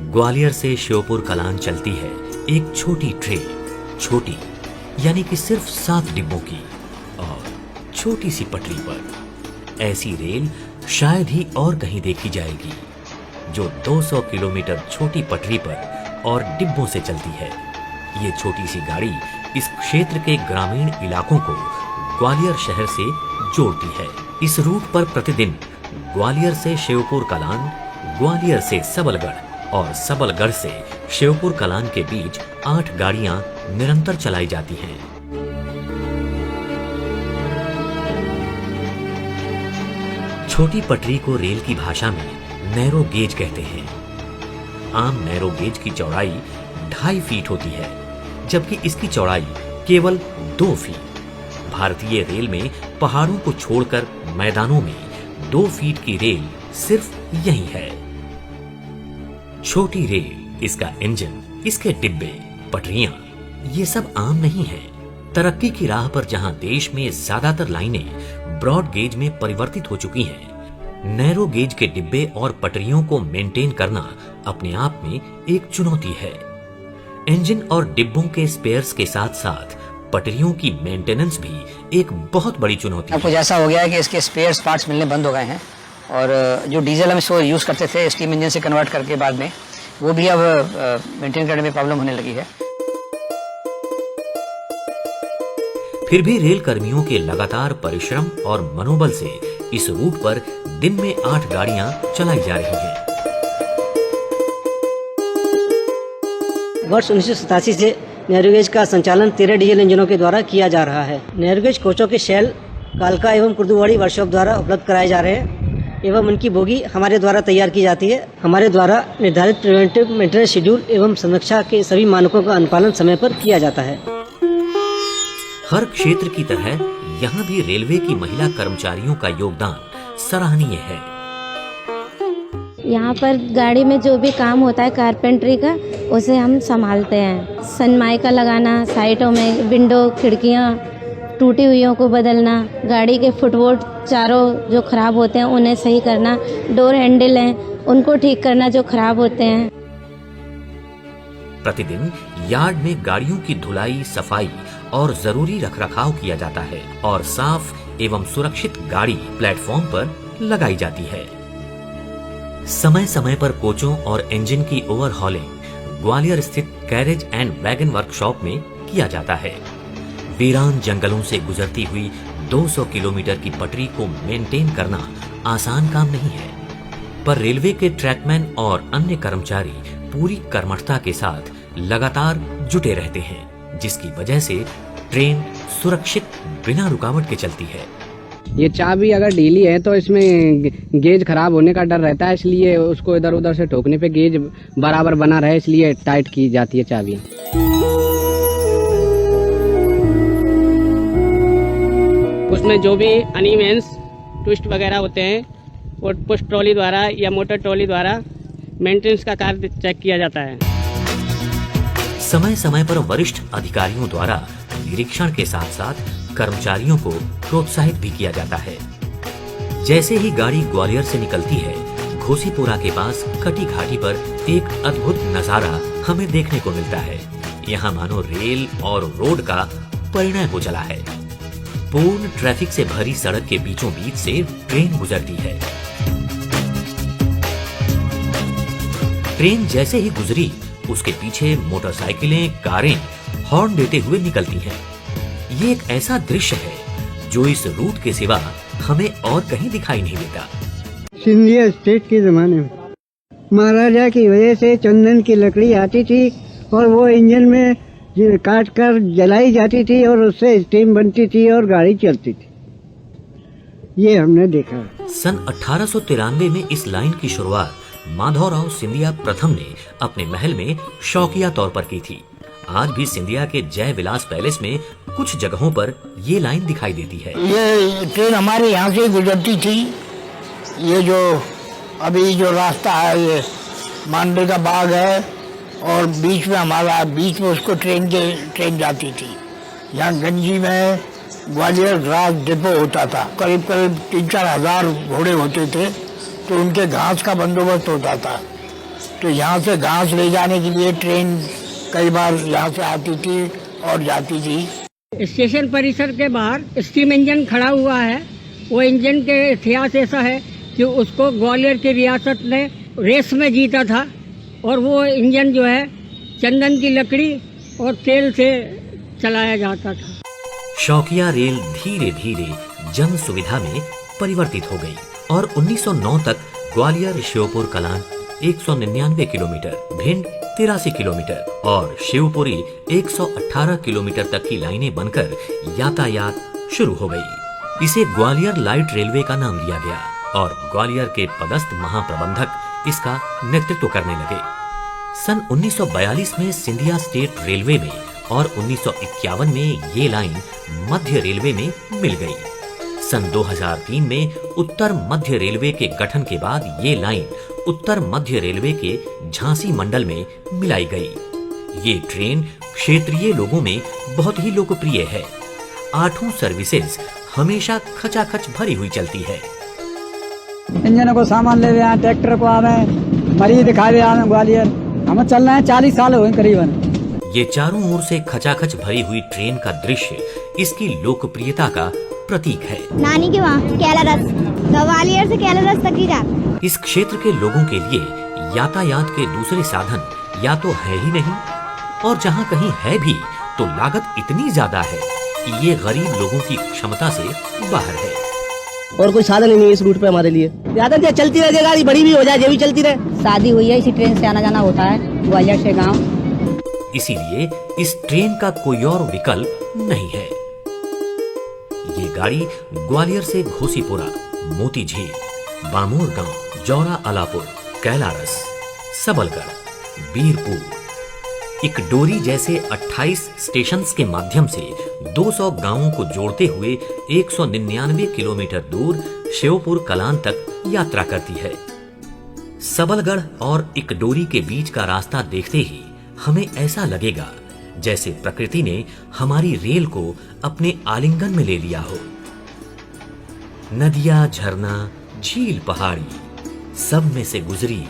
ग्वालियर से श्योपुर कलान चलती है एक छोटी ट्रेन, छोटी यानी कि सिर्फ 7 डिब्बों की और छोटी सी पटरी पर। ऐसी रेल शायद ही और कहीं देखी जाएगी जो 200 किलोमीटर छोटी पटरी पर और डिब्बों से चलती है। ये छोटी सी गाड़ी इस क्षेत्र के ग्रामीण इलाकों को ग्वालियर शहर से जोड़ती है। इस रूट पर प्रतिदिन ग्वालियर से श्योपुर कलान, ग्वालियर से सबलगढ़ और सबलगढ़ से श्योपुर कलान के बीच 8 गाड़ियां निरंतर चलाई जाती हैं। छोटी पटरी को रेल की भाषा में नैरो गेज कहते हैं। आम नैरो गेज की चौड़ाई 2.5 फीट होती है, जबकि इसकी चौड़ाई केवल 2 फीट। भारतीय रेल में पहाड़ों को छोड़कर मैदानों में 2 फीट की रेल सिर्फ यही है। छोटी रेल, इसका इंजन, इसके डिब्बे, पटरियां, ये सब आम नहीं है। तरक्की की राह पर जहां देश में ज्यादातर लाइनें ब्रॉड गेज में परिवर्तित हो चुकी हैं, नैरो गेज के डिब्बे और पटरियों को मेंटेन करना अपने आप में एक चुनौती है। इंजन और डिब्बों के स्पेयर्स के साथ साथ पटरियों की मेंटेनेंस भी एक बहुत बड़ी चुनौती है। कुछ ऐसा हो गया है कि इसके स्पेयर्स पार्ट्स मिलने बंद हो गए हैं और जो डीजल हम इसको यूज करते थे स्टीम इंजन से कन्वर्ट करके बाद में, वो भी अब मेंटेन करने में प्रॉब्लम होने लगी है। फिर भी रेल कर्मियों के लगातार परिश्रम और मनोबल से इस रूट पर दिन में 8 गाड़ियां चलाई जा रही हैं। वर्ष 1987 से नैरोगेज का संचालन 13 डीजल इंजनों के द्वारा किया जा रहा है। नैरोगेज कोचों के शेल कालका एवं कुर्दुवाड़ी वर्कशॉप द्वारा उपलब्ध कराए जा रहे हैं एवं उनकी बोगी हमारे द्वारा तैयार की जाती है। हमारे द्वारा निर्धारित प्रिवेंटिव मेंटेनेंस शेड्यूल एवं संरक्षा के सभी मानकों का अनुपालन समय पर किया जाता है। हर क्षेत्र की तरह यहाँ भी रेलवे की महिला कर्मचारियों का योगदान सराहनीय है। यहाँ पर गाड़ी में जो भी काम होता है कारपेंटरी का, उसे हम संभालते हैं। सनमाइका लगाना, साइडों में विंडो, खिड़कियाँ टूटी हुईयों को बदलना, गाड़ी के फुटबोर्ड चारों जो खराब होते हैं उन्हें सही करना, डोर हैंडल हैं उनको ठीक करना जो खराब होते हैं। प्रतिदिन यार्ड में गाड़ियों की धुलाई, सफाई और जरूरी रखरखाव किया जाता है और साफ एवं सुरक्षित गाड़ी प्लेटफॉर्म पर लगाई जाती है। समय समय पर कोचों और इंजन की ओवरहॉलिंग ग्वालियर स्थित कैरेज एंड वैगन वर्कशॉप में किया जाता है। वीरान जंगलों से गुजरती हुई 200 किलोमीटर की पटरी को मेंटेन करना आसान काम नहीं है, पर रेलवे के ट्रैकमैन और अन्य कर्मचारी पूरी कर्मठता के साथ लगातार जुटे रहते हैं, जिसकी वजह से ट्रेन सुरक्षित बिना रुकावट के चलती है। ये चाबी अगर ढीली है तो इसमें गेज खराब होने का डर रहता है, इसलिए उसको इधर उधर से ठोकने पे गेज बराबर बना रहे, इसलिए टाइट की जाती है चाबी। उसमें जो भी अनइवेंस ट्विस्ट वगैरह होते हैं वो पुश ट्रॉली द्वारा या मोटर ट्रॉली द्वारा मेंटेनेंस का कार्य चेक किया जाता है। समय समय पर वरिष्ठ अधिकारियों द्वारा निरीक्षण के साथ साथ कर्मचारियों को प्रोत्साहित भी किया जाता है। जैसे ही गाड़ी ग्वालियर से निकलती है, घोसीपुरा के पास कटी घाटी पर एक अद्भुत नजारा हमें देखने को मिलता है। यहाँ मानो रेल और रोड का परिणय हो चला है। पूर्ण ट्रैफिक से भरी सड़क के बीचों बीच से ट्रेन गुजरती है। ट्रेन जैसे ही गुजरी, उसके पीछे मोटरसाइकिलें, कारें हॉर्न देते हुए निकलती हैं। ये एक ऐसा दृश्य है जो इस रूट के सिवा हमें और कहीं दिखाई नहीं देता। सिंधिया स्टेट के जमाने में महाराजा की वजह से चंदन की लकड़ी आती थी और वो इंजन में काट कर जलाई जाती थी और उससे स्टीम बनती थी और गाड़ी चलती थी। ये हमने देखा। सन 1893 में इस लाइन की शुरुआत माधवराव सिंधिया प्रथम ने अपने महल में शौकिया तौर पर की थी। आज भी सिंधिया के जय विलास पैलेस में कुछ जगहों पर ये लाइन दिखाई देती है। ये ट्रेन हमारे यहाँ से गुजरती थी। ये जो अभी जो रास्ता है ये मांडे का बाग है और बीच में हमारा बीच में उसको ट्रेन जाती थी। यहाँ गंजी में ग्वालियर ग्रास डिपो होता था। करीब करीब 3-4 हजार घोड़े होते थे, तो उनके घास का बंदोबस्त होता था। तो यहाँ से घास ले जाने के लिए ट्रेन कई बार यहाँ से आती थी और जाती थी। स्टेशन परिसर के बाहर स्टीम इंजन खड़ा हुआ है। वो इंजन के इतिहास ऐसा है कि उसको ग्वालियर की रियासत ने रेस में जीता था और वो इंजन जो है चंदन की लकड़ी और तेल से चलाया जाता था। शौकिया रेल धीरे धीरे जन सुविधा में परिवर्तित हो गई और 1909 तक ग्वालियर श्योपुर कलां 199 किलोमीटर, भिंड 83 किलोमीटर और शिवपुरी 118 किलोमीटर तक की लाइनें बनकर यातायात शुरू हो गई। इसे ग्वालियर लाइट रेलवे का नाम दिया गया और ग्वालियर के पदस्थ महाप्रबंधक इसका नेतृत्व करने लगे। सन 1942 में सिंधिया स्टेट रेलवे में और 1951 में ये लाइन मध्य रेलवे में मिल गई। सन 2003 में उत्तर मध्य रेलवे के गठन के बाद ये लाइन उत्तर मध्य रेलवे के झांसी मंडल में मिलाई गई। ये ट्रेन क्षेत्रीय लोगों में बहुत ही लोकप्रिय है। 8 सर्विसेज हमेशा खचाखच भरी हुई चलती है। इंजनों को सामान ले आए, ट्रैक्टर को आवे, मरीज दिखावे आवे ग्वालियर। हम चल रहे हैं 40 साल हुए करीबन। ये चारों ओर से खचाखच भरी हुई ट्रेन का दृश्य इसकी लोकप्रियता का प्रतीक है। नानी के वहाँ कैलारस, ग्वालियर से कैलारस तक ही जाते। इस क्षेत्र के लोगों के लिए यातायात के दूसरे साधन या तो है ही नहीं और जहाँ कहीं है भी तो लागत इतनी ज्यादा है कि ये गरीब लोगों की क्षमता से बाहर है। और कोई साधन नहीं है इस रूट पे हमारे लिए। ज्यादा देर चलती रहे, गाड़ी बड़ी भी हो जाए, ये भी चलती रहे। शादी हुई है, इसी ट्रेन से आना जाना होता है ग्वालियर से गाँव। इसीलिए इस ट्रेन का कोई और विकल्प नहीं है। ये गाड़ी ग्वालियर से घोसीपुरा, मोती झील, बामोर गांव, जौरा अलापुर, कैलारस, सबलगढ़, बीरपुर, इकडोरी जैसे 28 स्टेशंस के माध्यम से 200 गांवों को जोड़ते हुए 199 किलोमीटर दूर शिवपुर कलां तक यात्रा करती है। सबलगढ़ और इकडोरी के बीच का रास्ता देखते ही हमें ऐसा लगेगा जैसे प्रकृति ने हमारी रेल को अपने आलिंगन में ले लिया हो। नदियां, झरना, झील, पहाड़ी, सब में से गुजरी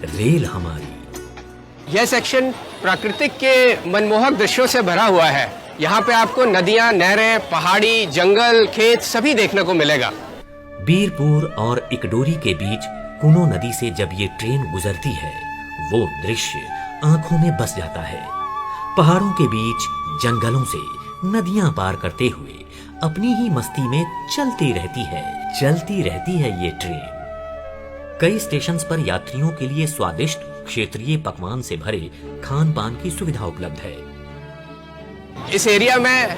रेल हमारी। यह सेक्शन प्राकृतिक के मनमोहक दृश्यों से भरा हुआ है। यहाँ पे आपको नदियां, नहरें, पहाड़ी, जंगल, खेत सभी देखने को मिलेगा। बीरपुर और इकडोरी के बीच कुनो नदी से जब ये ट्रेन गुजरती है वो दृश्य आंखों में बस जाता है। पहाड़ों के बीच जंगलों से नदियां पार करते हुए अपनी ही मस्ती में चलती रहती है ये ट्रेन। कई स्टेशंस पर यात्रियों के लिए स्वादिष्ट क्षेत्रीय पकवान से भरे खान पान की सुविधा उपलब्ध है। इस एरिया में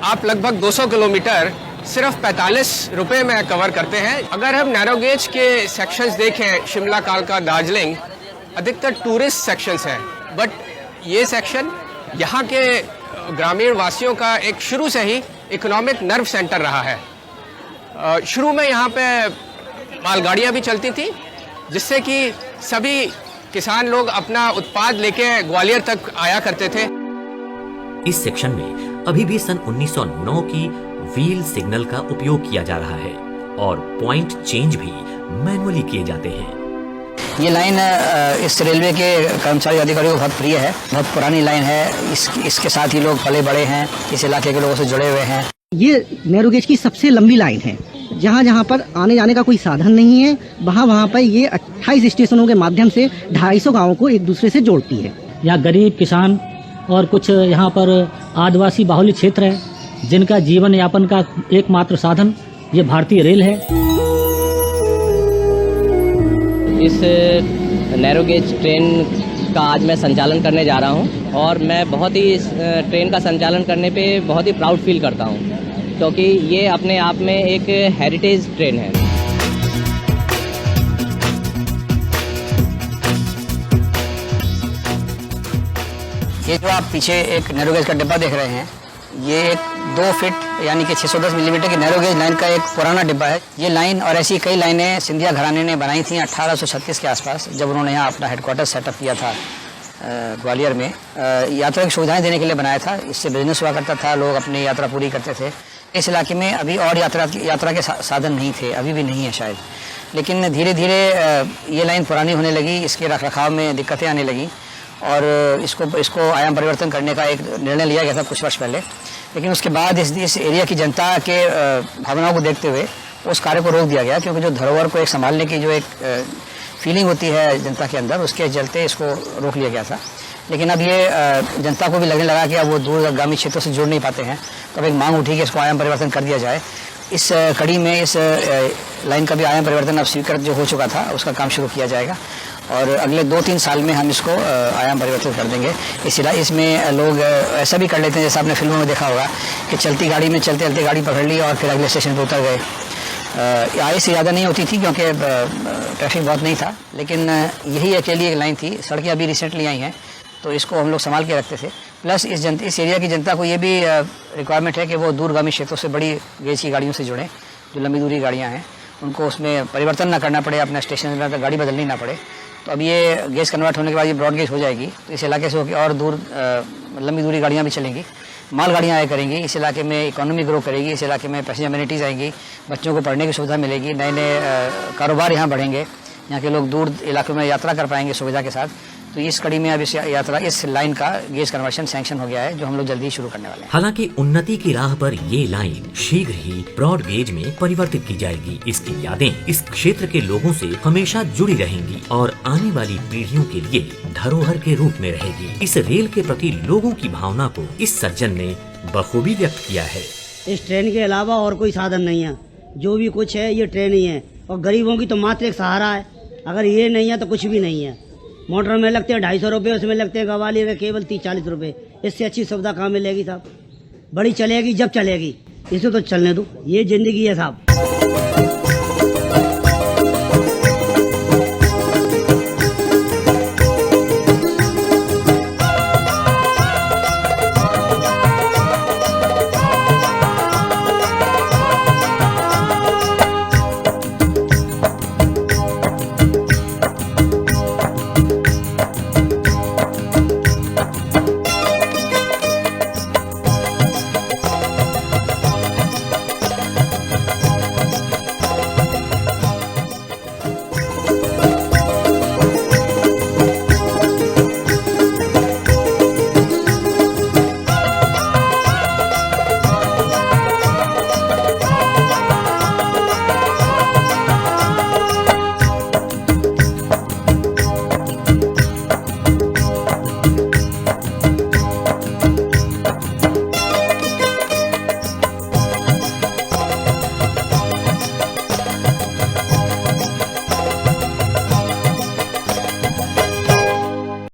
आप लगभग 200 किलोमीटर सिर्फ 45 रुपए में कवर करते हैं। अगर हम नैरो गेज के सेक्शंस देखें, शिमला, कालका, दार्जिलिंग, अधिकतर टूरिस्ट सेक्शंस हैं, बट ये सेक्शन यहाँ के ग्रामीण वासियों का एक शुरू से ही इकोनॉमिक नर्व सेंटर रहा है। शुरू में यहाँ पे मालगाड़ियाँ भी चलती थी जिससे कि सभी किसान लोग अपना उत्पाद लेके ग्वालियर तक आया करते थे। इस सेक्शन में अभी भी सन 1909 की व्हील सिग्नल का उपयोग किया जा रहा है और पॉइंट चेंज भी मैनुअली किए जाते हैं। ये लाइन इस रेलवे के कर्मचारी अधिकारियों को बहुत प्रिय है। बहुत पुरानी लाइन है। इसके साथ ही लोग पले बड़े हैं, इस इलाके के लोगों से जुड़े हुए हैं। ये नैरो गेज की सबसे लंबी लाइन है। जहाँ जहाँ पर आने जाने का कोई साधन नहीं है वहाँ पर ये 28 स्टेशनों के माध्यम से 250 गाँवों को एक दूसरे से जोड़ती है। यहाँ गरीब किसान और कुछ यहाँ पर आदिवासी बाहुल्य क्षेत्र है जिनका जीवन यापन का एकमात्र साधन ये भारतीय रेल है। इस नैरो गेज ट्रेन का आज मैं संचालन करने जा रहा हूँ और मैं बहुत ही इस ट्रेन का संचालन करने पे बहुत ही प्राउड फील करता हूँ क्योंकि ये अपने आप में एक हेरिटेज ट्रेन है। ये जो आप पीछे एक नैरो गेज का डिब्बा देख रहे हैं, ये एक 2 फीट यानी कि 610 मिलीमीटर की नैरो गेज लाइन का एक पुराना डिब्बा है। ये लाइन और ऐसी कई लाइनें सिंधिया घराने ने बनाई थी 1836 के आसपास, जब उन्होंने यहाँ अपना हेडक्वार्टर सेटअप किया था ग्वालियर में। यात्रा की सुविधाएं देने के लिए बनाया था। इससे बिजनेस हुआ करता था, लोग अपनी यात्रा पूरी करते थे। इस इलाके में अभी और यात्रा के साधन नहीं थे, अभी भी नहीं है शायद। लेकिन धीरे धीरे ये लाइन पुरानी होने लगी, इसके रखरखाव में दिक्कतें आने लगी और इसको आयाम परिवर्तन करने का एक निर्णय लिया गया था कुछ वर्ष पहले। लेकिन उसके बाद इस एरिया की जनता के भावनाओं को देखते हुए उस कार्य को रोक दिया गया, क्योंकि जो धरोहर को एक संभालने की जो एक फीलिंग होती है जनता के अंदर, उसके चलते इसको रोक लिया गया था। लेकिन अब ये जनता को भी लगने लगा कि अब वो दूरगामी क्षेत्रों से जुड़ नहीं पाते हैं, तो अब एक मांग उठी कि इसको आयाम परिवर्तन कर दिया जाए। इस कड़ी में इस लाइन का भी आयाम परिवर्तन अब स्वीकृत जो हो चुका था उसका काम शुरू किया जाएगा और अगले 2-3 साल में हम इसको आयाम परिवर्तित कर देंगे। इसमें लोग ऐसा भी कर लेते हैं, जैसा आपने फिल्मों में देखा होगा कि चलती गाड़ी में चलते चलते गाड़ी पकड़ ली और फिर अगले स्टेशन पर उतर गए। आय से ज़्यादा नहीं होती थी क्योंकि ट्रैफिक बहुत नहीं था, लेकिन यही अकेली एक लाइन थी। सड़कें अभी रिसेंटली आई हैं तो इसको हम लोग संभाल के रखते थे। प्लस इस एरिया की जनता को ये भी रिक्वायरमेंट है कि वो दूरगामी क्षेत्रों से बड़ी गेज की गाड़ियों से जुड़ें, जो लंबी दूरी गाड़ियाँ हैं उनको उसमें परिवर्तन ना करना पड़े, अपना स्टेशन पर गाड़ी बदलनी ना पड़े। तो अब ये गेज कन्वर्ट होने के बाद ये ब्रॉड गेज हो जाएगी, तो इस इलाके से होकर और दूर लंबी दूरी गाड़ियाँ भी चलेंगी, माल गाड़ियाँ आया करेंगी। इस इलाके में इकोनॉमी ग्रो करेगी, इस इलाके में पैसेंजर अमेनिटीज़ आएंगी, बच्चों को पढ़ने की सुविधा मिलेगी, नए नए कारोबार यहाँ बढ़ेंगे, यहाँ के लोग दूर इलाकों में यात्रा कर पाएंगे सुविधा के साथ। तो इस कड़ी में अब इस लाइन का गेज कन्वर्शन सैंक्शन हो गया है, जो हम लोग जल्दी ही शुरू करने वाले हैं। हालांकि उन्नति की राह पर ये लाइन शीघ्र ही ब्रॉड गेज में परिवर्तित की जाएगी। इसकी यादें इस क्षेत्र के लोगों से हमेशा जुड़ी रहेंगी और आने वाली पीढ़ियों के लिए धरोहर के रूप में रहेगी। इस रेल के प्रति लोगों की भावना को इस सज्जन ने बखूबी व्यक्त किया है। इस ट्रेन के अलावा और कोई साधन नहीं है, जो भी कुछ है ये ट्रेन ही है और गरीबों की तो मात्र एक सहारा है। अगर ये नहीं है तो कुछ भी नहीं है। मोटर में लगते हैं 250 रुपये, उसमें लगते हैं ग्वालियर के केवल 30-40 रुपये। इससे अच्छी सुविधा कहाँ मिलेगी साहब? बड़ी चलेगी जब चलेगी, इसे तो चलने दो, ये जिंदगी है साहब।